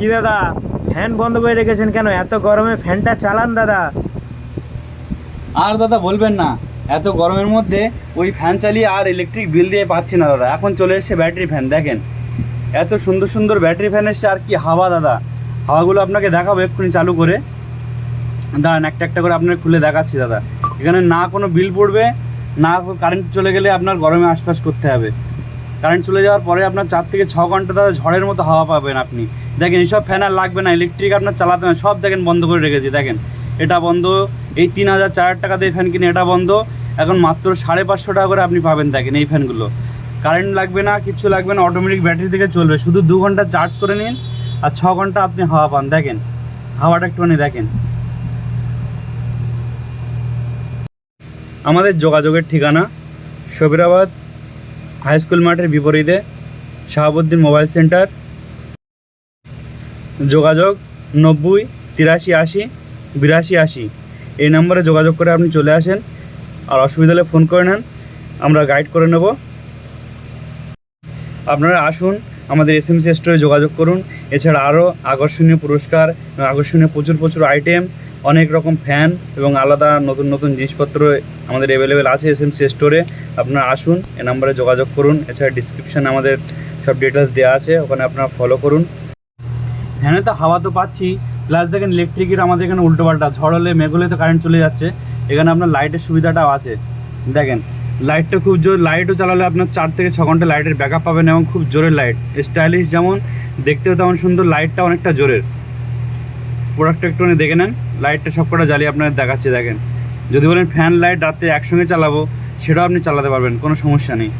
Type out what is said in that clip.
কি দাদা, ফ্যান বন্ধ করে রেখেছেন কেন? এত গরমে ফ্যানটা চালান দাদা। আর দাদা বলবেন না, এত গরমের মধ্যে ওই ফ্যান চালিয়ে আর ইলেকট্রিক বিল দিয়ে পাচ্ছি না দাদা। এখন চলে এসেছে ব্যাটারি ফ্যান। দেখেন এত সুন্দর সুন্দর ব্যাটারি ফ্যান এসছে, আর কি হাওয়া দাদা। হাওয়াগুলো আপনাকে দেখাবো এক্ষুনি চালু করে। দাঁড়ান একটা একটা করে আপনার খুলে দেখাচ্ছি দাদা। এখানে না কোনো বিল পড়বে, না কারেন্ট চলে গেলে আপনার গরমে আশপাশ করতে হবে। কারেন্ট চলে যাওয়ার পরে আপনার 4 থেকে 6 ঘন্টা দাদা ঝড়ের মতো হাওয়া পাবেন আপনি। দেখেন এইসব ফ্যান আর লাগবে না, ইলেকট্রিক আপনার চালাতে হবে। সব দেখেন বন্ধ করে রেখেছি। দেখেন এটা বন্ধ, এই 3000-4000 টাকা দিয়ে ফ্যান কিনে এটা বন্ধ। এখন মাত্র 550 টাকা করে আপনি পাবেন। দেখেন এই ফ্যানগুলো কারেন্ট লাগবে না, কিচ্ছু লাগবে না, অটোমেটিক ব্যাটারি থেকে চলবে। শুধু 2 ঘন্টা চার্জ করে নিন আর 6 ঘন্টা আপনি হাওয়া পান। দেখেন হাওয়াটা একটুখানি দেখেন। আমাদের যোগাযোগের ঠিকানা সবিরাবাদ হাই স্কুল মাঠের বিপরীতে শাহাবুদ্দিন মোবাইল সেন্টার। যোগাযোগ 90-83-80-82-80। এই নম্বরে যোগাযোগ করে আপনি চলে আসেন। আর অসুবিধা হলে ফোন করে নেন, আমরা গাইড করে নেব। আপনারা আসুন, আমাদের এসএমসি স্টোরে যোগাযোগ করুন। এছাড়া আরও আকর্ষণীয় পুরস্কার, আকর্ষণীয় প্রচুর আইটেম, অনেক রকম ফ্যান এবং আলাদা নতুন নতুন জিনিসপত্র আমাদের অ্যাভেলেবেল আছে এসএমসি স্টোরে। আপনারা আসুন, এ নাম্বারে যোগাযোগ করুন। এছাড়া ডিসক্রিপশানে আমাদের সব ডিটেলস দেওয়া আছে, ওখানে আপনারা ফলো করুন। ফ্যানে তো হাওয়া তো পাচ্ছি, প্লাস দেখেন ইলেকট্রিকের আমাদের এখানে উল্টোপাল্টা ঝড় হলে মেঘ হলে তো কারেন্ট চলে যাচ্ছে। এখানে আপনার লাইটের সুবিধাটাও আছে। দেখেন লাইটটা খুব জোর, লাইটও চালালে আপনার 4 থেকে 6 ঘন্টা লাইটের ব্যাকআপ পাবেন এবং খুব জোরের লাইট, স্টাইলিশ যেমন, দেখতেও তেমন সুন্দর। লাইটটা অনেকটা জোরের। প্রোডাক্টটা একটুখানি দেখে নেন। লাইটটা সবকটা জ্বালিয়ে আপনাদের দেখাচ্ছে। দেখেন যদি বলেন ফ্যান লাইট রাতে একসঙ্গে চালাবো, সেটাও আপনি চালাতে পারবেন, কোনো সমস্যা নেই।